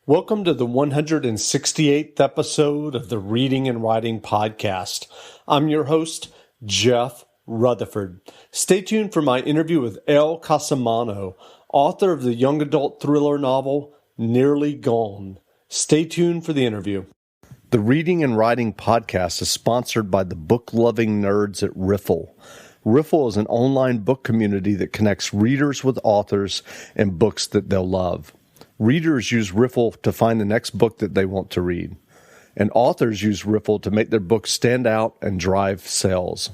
Welcome to the 168th episode of the Reading and Writing Podcast. I'm your host, Jeff Rutherford. Stay tuned for my interview with Elle Cosimano, author of the young adult thriller novel, Nearly Gone. Stay tuned for the interview. The Reading and Writing Podcast is sponsored by the book-loving nerds at Riffle. Riffle is an online book community that connects readers with authors and books that they'll love. Readers use Riffle to find the next book that they want to read, and authors use Riffle to make their books stand out and drive sales.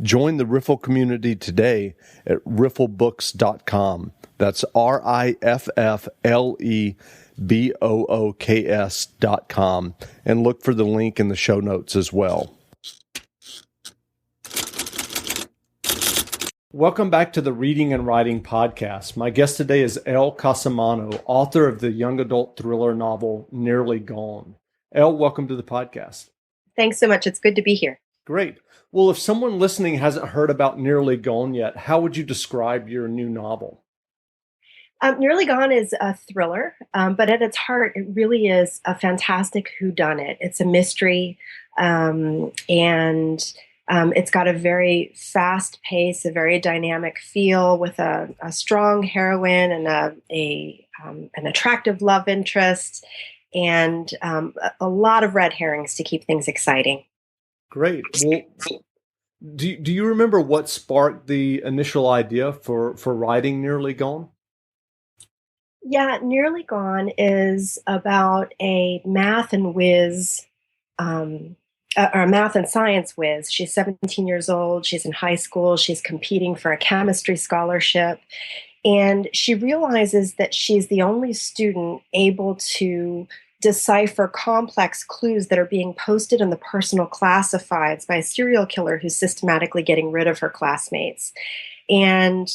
Join the Riffle community today at rifflebooks.com. That's rifflebooks.com, and look for the link in the show notes as well. Welcome back to the Reading and Writing Podcast. My guest today is Elle Cosimano, author of the young adult thriller novel, Nearly Gone. Elle, welcome to the podcast. Thanks so much. It's good to be here. Great. Well, if someone listening hasn't heard about Nearly Gone yet, how would you describe your new novel? Nearly Gone is a thriller, but at its heart, it really is a fantastic whodunit. It's a mystery, and it's got a very fast pace, a very dynamic feel with a strong heroine and an attractive love interest, and a lot of red herrings to keep things exciting. Great. Well, do you remember what sparked the initial idea for writing Nearly Gone? Yeah, Nearly Gone is about a math and science whiz. She's 17 years old. She's in high school. She's competing for a chemistry scholarship. And she realizes that she's the only student able to decipher complex clues that are being posted in the personal classifieds by a serial killer who's systematically getting rid of her classmates. And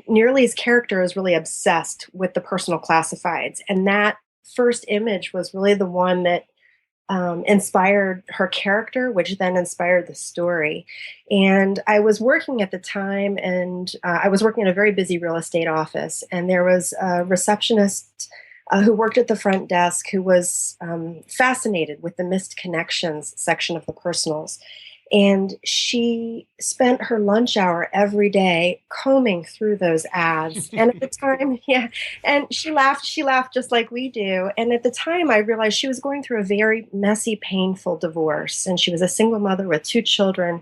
Nearly's character is really obsessed with the personal classifieds. And that first image was really the one that inspired her character, which then inspired the story. And I was working at the time, and I was working in a very busy real estate office, and there was a receptionist who worked at the front desk who was fascinated with the missed connections section of the personals. And she spent her lunch hour every day combing through those ads. And at the time, and she laughed just like we do. And at the time, I realized she was going through a very messy, painful divorce. And she was a single mother with 2 children.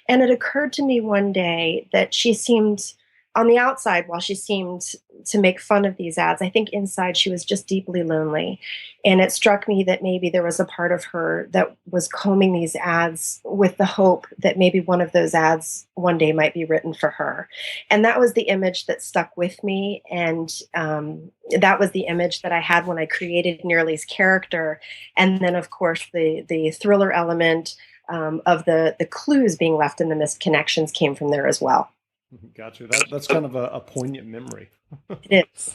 And it occurred to me one day that she seemed, on the outside, while she seemed to make fun of these ads, I think inside she was just deeply lonely. And it struck me that maybe there was a part of her that was combing these ads with the hope that maybe one of those ads one day might be written for her. And that was the image that stuck with me. And that was the image that I had when I created Nearly's character. And then, of course, the thriller element of the clues being left in the missed connections came from there as well. Gotcha. That's kind of a poignant memory. It is.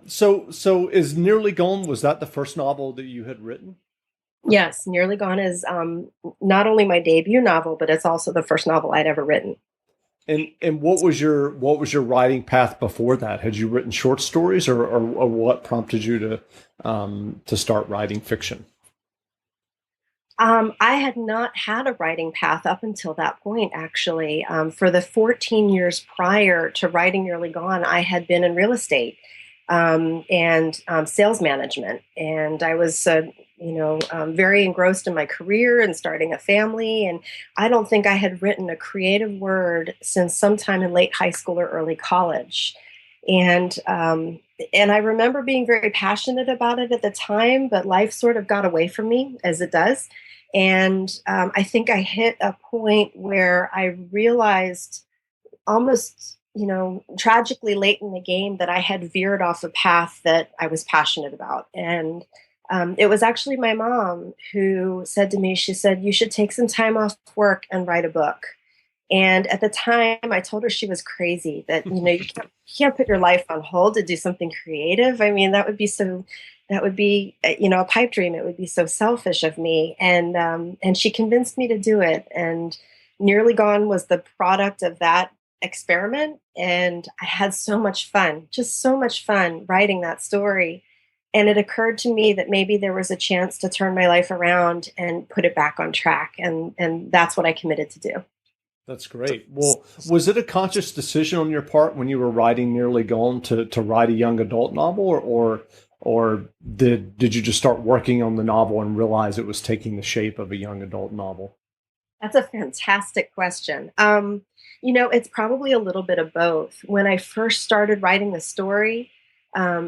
So is Nearly Gone, was that the first novel that you had written? Yes, Nearly Gone is not only my debut novel, but it's also the first novel I'd ever written. And what was your writing path before that? Had you written short stories, or what prompted you to start writing fiction? I had not had a writing path up until that point, actually. For the 14 years prior to writing Nearly Gone, I had been in real estate and sales management. And I was, very engrossed in my career and starting a family. And I don't think I had written a creative word since sometime in late high school or early college. And I remember being very passionate about it at the time, but life sort of got away from me, as it does. And I think I hit a point where I realized almost, tragically late in the game that I had veered off a path that I was passionate about. And it was actually my mom who said to me, she said, "You should take some time off work and write a book." And at the time, I told her she was crazy, that, you can't put your life on hold to do something creative. I mean, that would be a pipe dream. It would be so selfish of me. And she convinced me to do it. And Nearly Gone was the product of that experiment. And I had so much fun, just so much fun writing that story. And it occurred to me that maybe there was a chance to turn my life around and put it back on track. And that's what I committed to do. That's great. Well, was it a conscious decision on your part when you were writing Nearly Gone to write a young adult novel, or did you just start working on the novel and realize it was taking the shape of a young adult novel? That's a fantastic question. It's probably a little bit of both. When I first started writing the story,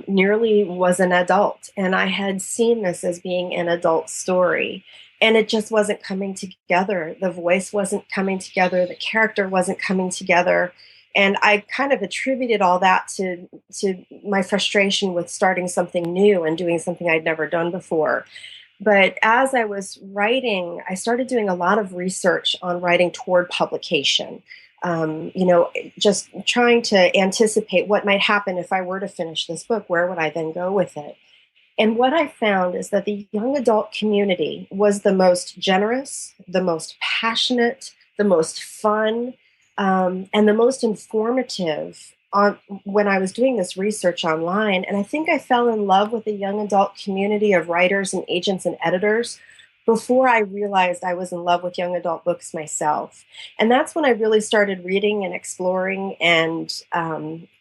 Nearly was an adult, and I had seen this as being an adult story. And it just wasn't coming together. The voice wasn't coming together. The character wasn't coming together. And I kind of attributed all that to my frustration with starting something new and doing something I'd never done before. But as I was writing, I started doing a lot of research on writing toward publication. Just trying to anticipate what might happen if I were to finish this book. Where would I then go with it? And what I found is that the young adult community was the most generous, the most passionate, the most fun, and the most informative on when I was doing this research online. And I think I fell in love with the young adult community of writers and agents and editors before I realized I was in love with young adult books myself. And that's when I really started reading and exploring, and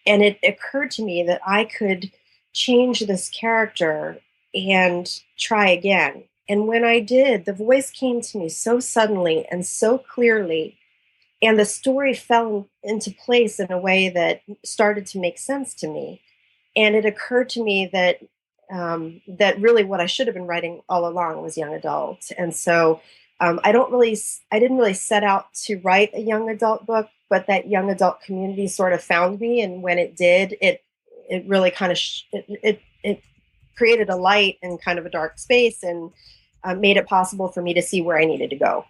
it occurred to me that I could change this character and try again. And when I did, the voice came to me so suddenly and so clearly, and the story fell into place in a way that started to make sense to me. And it occurred to me that really what I should have been writing all along was young adult. And so I didn't really set out to write a young adult book, but that young adult community sort of found me. And when it did, it really kind of it created a light in kind of a dark space, and made it possible for me to see where I needed to go.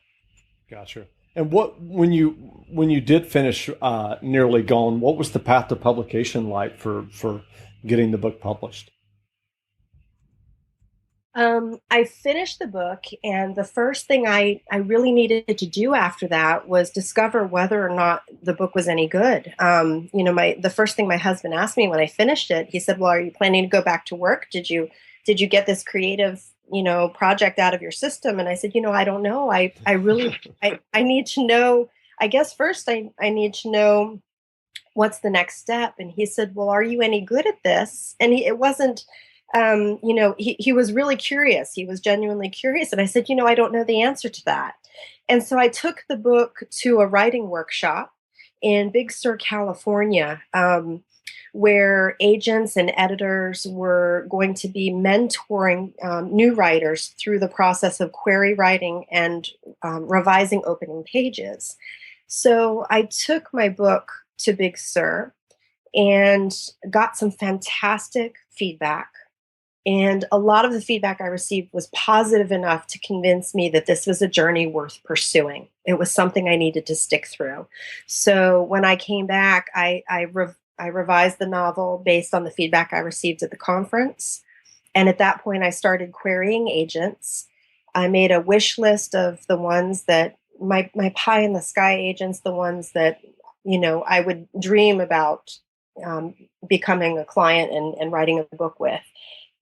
Gotcha. And when you did finish Nearly Gone, what was the path to publication like for getting the book published? I finished the book, and the first thing I really needed to do after that was discover whether or not the book was any good. The first thing my husband asked me when I finished it, he said, "Well, are you planning to go back to work? Did you get this creative, project out of your system?" And I said, I don't know. I really I need to know. I guess first I need to know what's the next step. And he said, "Well, are you any good at this?" And it wasn't he was really curious. He was genuinely curious. And I said, I don't know the answer to that. And so I took the book to a writing workshop in Big Sur, California, where agents and editors were going to be mentoring new writers through the process of query writing and revising opening pages. So I took my book to Big Sur and got some fantastic feedback. And a lot of the feedback I received was positive enough to convince me that this was a journey worth pursuing. It was something I needed to stick through. So when I came back, I revised the novel based on the feedback I received at the conference. And at that point, I started querying agents. I made a wish list of the ones that my pie in the sky agents, the ones that, I would dream about becoming a client and writing a book with.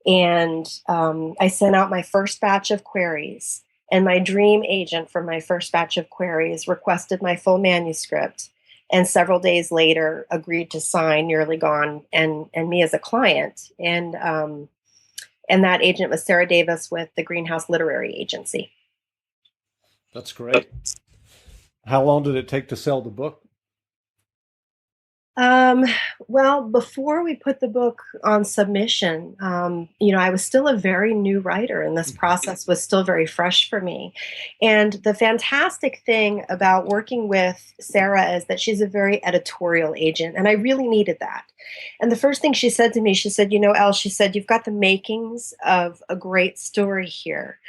And I sent out my first batch of queries, and my dream agent for my first batch of queries requested my full manuscript, and several days later agreed to sign Nearly Gone and me as a client. And that agent was Sarah Davis with the Greenhouse Literary Agency. That's great. How long did it take to sell the book? Well, before we put the book on submission, I was still a very new writer, and this process was still very fresh for me. And the fantastic thing about working with Sarah is that she's a very editorial agent, and I really needed that. And the first thing she said to me, she said, Elle, she said, "You've got the makings of a great story here."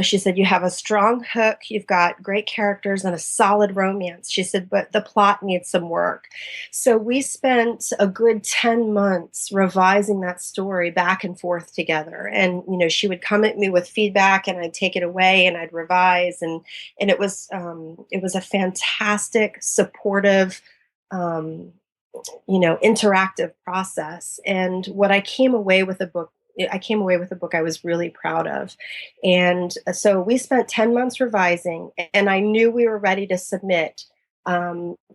She said, "You have a strong hook, you've got great characters and a solid romance." She said, "But the plot needs some work." So we spent a good 10 months revising that story back and forth together. And, she would come at me with feedback, and I'd take it away and I'd revise. And it was a fantastic, supportive, interactive process. And what I came away with the book I came away with a book I was really proud of. And so we spent 10 months revising, and I knew we were ready to submit.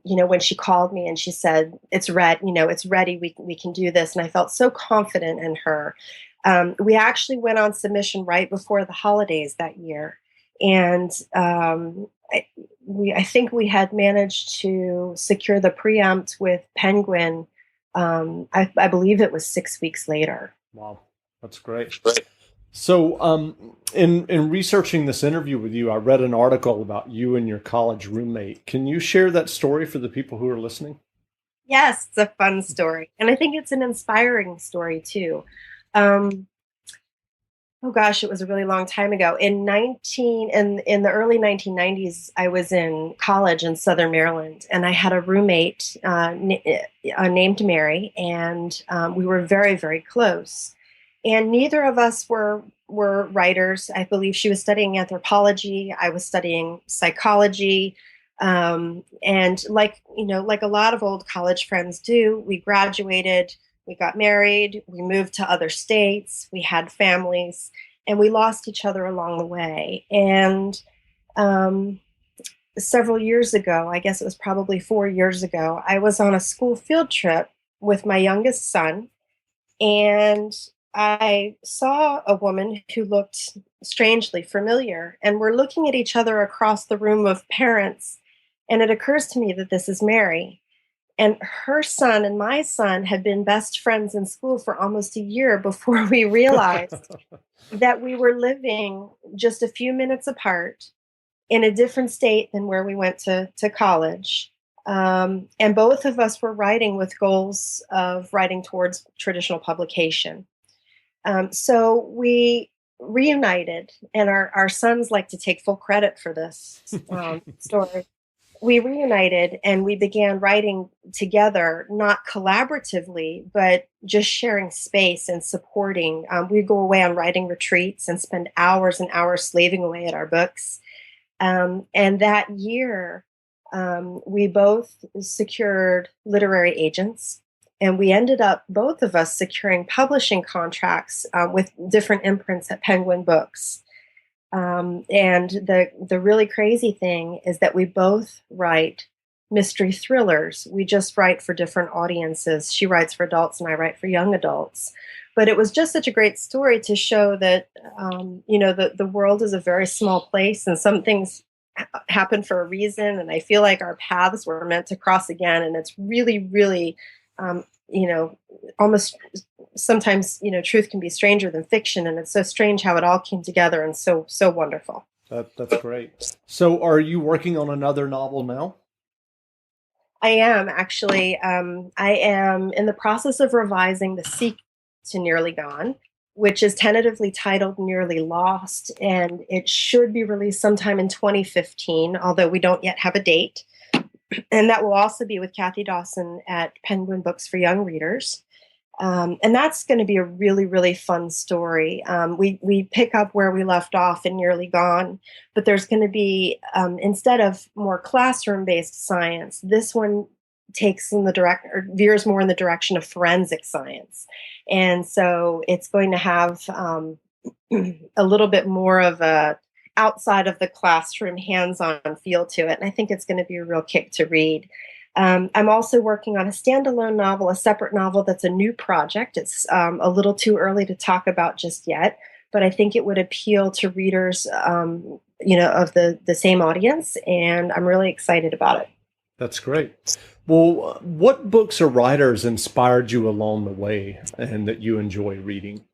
When she called me and she said, it's ready, it's ready. We can do this. And I felt so confident in her. We actually went on submission right before the holidays that year. And I think we had managed to secure the preempt with Penguin. I believe it was 6 weeks later. Wow, that's great. So, in researching this interview with you, I read an article about you and your college roommate. Can you share that story for the people who are listening? Yes, it's a fun story, and I think it's an inspiring story too. Um, oh gosh, it was a really long time ago. In the early 1990s, I was in college in Southern Maryland, and I had a roommate named Mary, and we were very, very close. And neither of us were writers. I believe she was studying anthropology. I was studying psychology. And like a lot of old college friends do, we graduated, we got married, we moved to other states, we had families, and we lost each other along the way. And um, several years ago, I guess it was probably 4 years ago, I was on a school field trip with my youngest son, and I saw a woman who looked strangely familiar, and we're looking at each other across the room of parents. And it occurs to me that this is Mary. And her son and my son had been best friends in school for almost a year before we realized that we were living just a few minutes apart in a different state than where we went to college. And both of us were writing with goals of writing towards traditional publication. So we reunited, and our sons like to take full credit for this story. We reunited and we began writing together, not collaboratively, but just sharing space and supporting. We'd go away on writing retreats and spend hours and hours slaving away at our books. And that year, we both secured literary agents, and we ended up, both of us, securing publishing contracts with different imprints at Penguin Books. And the really crazy thing is that we both write mystery thrillers. We just write for different audiences. She writes for adults and I write for young adults. But it was just such a great story to show that, the world is a very small place, and some things happen for a reason. And I feel like our paths were meant to cross again. And it's really, really, almost sometimes, truth can be stranger than fiction. And it's so strange how it all came together, and so, so wonderful. That's great. So are you working on another novel now? I am actually. I am in the process of revising the sequel to Nearly Gone, which is tentatively titled Nearly Lost, and it should be released sometime in 2015, although we don't yet have a date. And that will also be with Kathy Dawson at Penguin Books for Young Readers. And that's going to be a really, really fun story. We pick up where we left off in Nearly Gone, but there's going to be, instead of more classroom-based science, this one takes in the or veers more in the direction of forensic science. And so it's going to have a little bit more of a outside of the classroom, hands-on feel to it. And I think it's going to be a real kick to read. I'm also working on a standalone novel, a separate novel that's a new project. It's a little too early to talk about just yet, but I think it would appeal to readers, of the same audience, and I'm really excited about it. That's great. Well, what books or writers inspired you along the way and that you enjoy reading?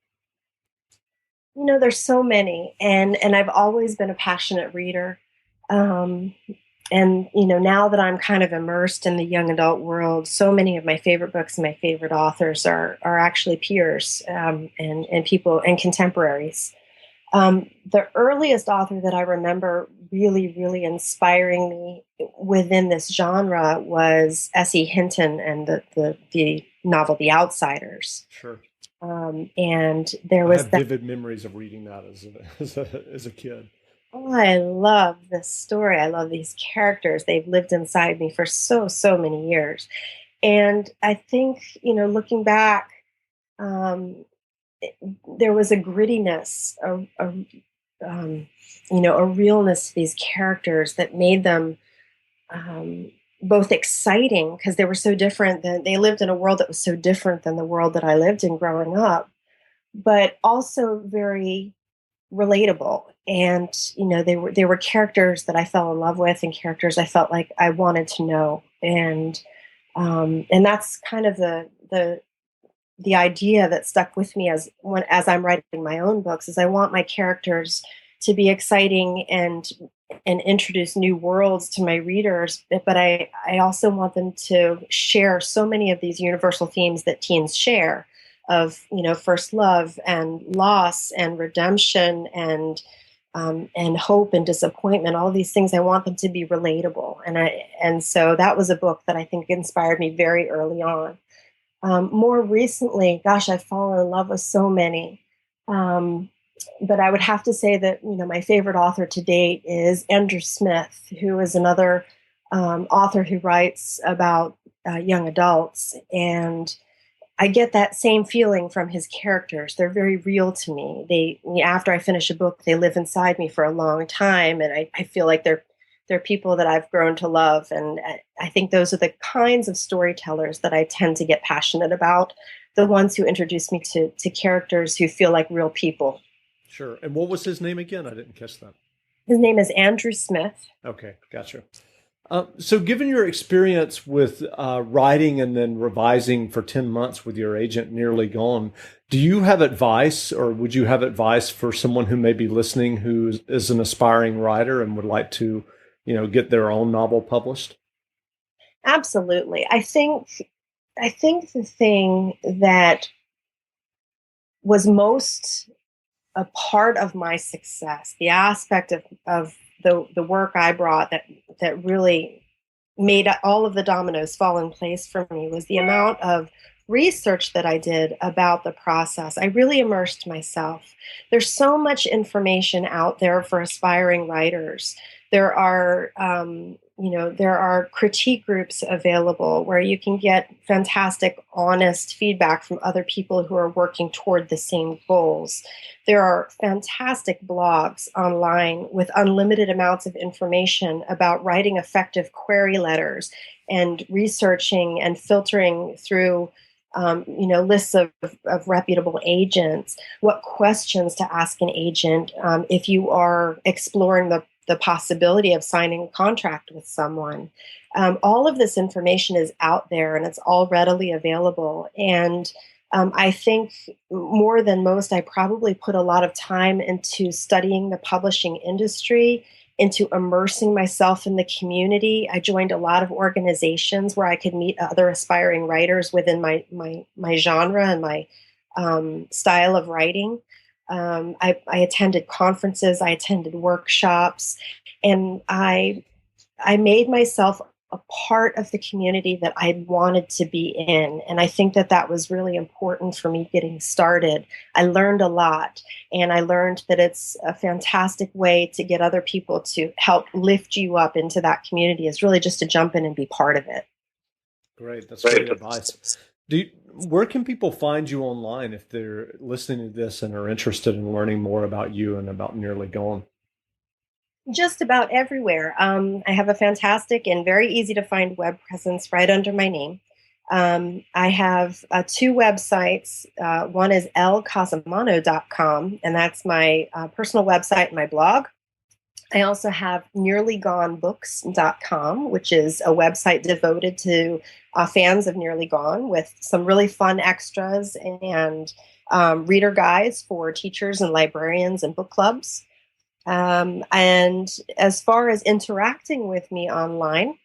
There's so many, and I've always been a passionate reader. Um, and now that I'm kind of immersed in the young adult world, so many of my favorite books and my favorite authors are actually peers, and people and contemporaries. The earliest author that I remember really, really inspiring me within this genre was S.E. Hinton and the novel The Outsiders. Sure. And there I was have vivid memories of reading that as a kid. Oh, I love this story. I love these characters. They've lived inside me for so, so many years. And I think, looking back, um, there was a grittiness, um, a realness to these characters that made them um, both exciting because they were so different. They lived in a world that was so different than the world that I lived in growing up, but also very relatable. And they were characters that I fell in love with, and characters I felt like I wanted to know. And that's kind of the idea that stuck with me as I'm writing my own books. Is I want my characters to be exciting and introduce new worlds to my readers, but I also want them to share so many of these universal themes that teens share, of first love and loss and redemption and hope and disappointment. All these things, I want them to be relatable, and so that was a book that I think inspired me very early on. More recently, gosh, I've fallen in love with so many. Um, but I would have to say that my favorite author to date is Andrew Smith, who is another author who writes about young adults, and I get that same feeling from his characters. They're very real to me. After I finish a book, they live inside me for a long time, and I feel like they're people that I've grown to love. And I think those are the kinds of storytellers that I tend to get passionate about. The ones who introduce me to characters who feel like real people. Sure. And what was his name again? I didn't catch that. His name is Andrew Smith. Okay, gotcha. So, given your experience with writing and then revising for 10 months with your agent nearly gone, do you have advice, or would you have advice for someone who may be listening who is an aspiring writer and would like to, get their own novel published? Absolutely. I think the thing that was most a part of my success, the aspect of the work I brought that really made all of the dominoes fall in place for me, was the amount of research that I did about the process. I really immersed myself. There's so much information out there for aspiring writers. There are critique groups available where you can get fantastic, honest feedback from other people who are working toward the same goals. There are fantastic blogs online with unlimited amounts of information about writing effective query letters and researching and filtering through lists of reputable agents, what questions to ask an agent if you are exploring the possibility of signing a contract with someone. All of this information is out there and it's all readily available. And I think more than most, I probably put a lot of time into studying the publishing industry, into immersing myself in the community. I joined a lot of organizations where I could meet other aspiring writers within my genre and my style of writing. I attended conferences, I attended workshops, and I made myself a part of the community that I wanted to be in. And I think that was really important for me getting started. I learned a lot, and I learned that it's a fantastic way to get other people to help lift you up into that community, is really just to jump in and be part of it. Great. That's great advice. Where can people find you online if they're listening to this and are interested in learning more about you and about Nearly Gone? Just about everywhere. I have a fantastic and very easy to find web presence right under my name. I have two websites. One is Cosimano.com, and that's my personal website and my blog. I also have nearlygonebooks.com, which is a website devoted to fans of Nearly Gone, with some really fun extras and reader guides for teachers and librarians and book clubs. And as far as interacting with me online,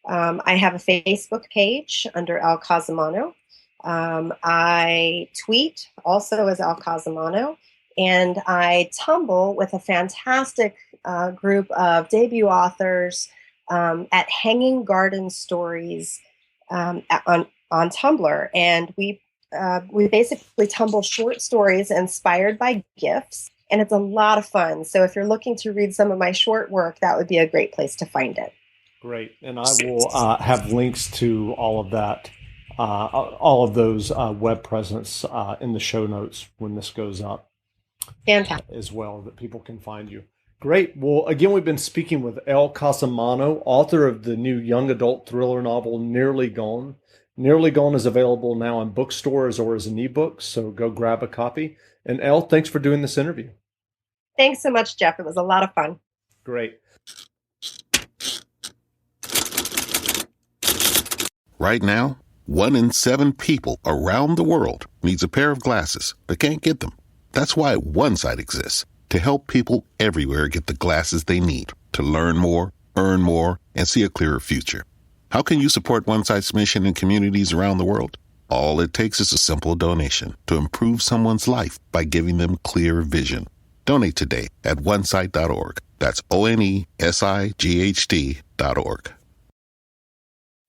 I have a Facebook page under Elle Cosimano. I tweet also as Elle Cosimano, and I tumble with a fantastic group of debut authors at Hanging Garden Stories on Tumblr, and we basically tumble short stories inspired by GIFs, and it's a lot of fun. So if you're looking to read some of my short work, that would be a great place to find it. Great. And I will have links to all of that all of those web presence in the show notes when this goes up. Fantastic. As well, that people can find you. Great. Well, again, we've been speaking with Elle Cosimano, author of the new young adult thriller novel, Nearly Gone. Nearly Gone is available now in bookstores or as an ebook, so go grab a copy. And Elle, thanks for doing this interview. Thanks so much, Jeff. It was a lot of fun. Great. Right now, 1 in 7 people around the world needs a pair of glasses but can't get them. That's why One Sight exists, to help people everywhere get the glasses they need to learn more, earn more, and see a clearer future. How can you support One Sight's mission in communities around the world? All it takes is a simple donation to improve someone's life by giving them clear vision. Donate today at onesight.org. That's ONESIGHT.org.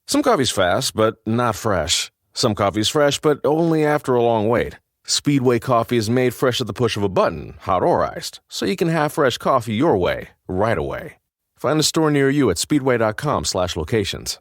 Some coffee's fast, but not fresh. Some coffee's fresh, but only after a long wait. Speedway coffee is made fresh at the push of a button, hot or iced, so you can have fresh coffee your way, right away. Find a store near you at speedway.com/locations.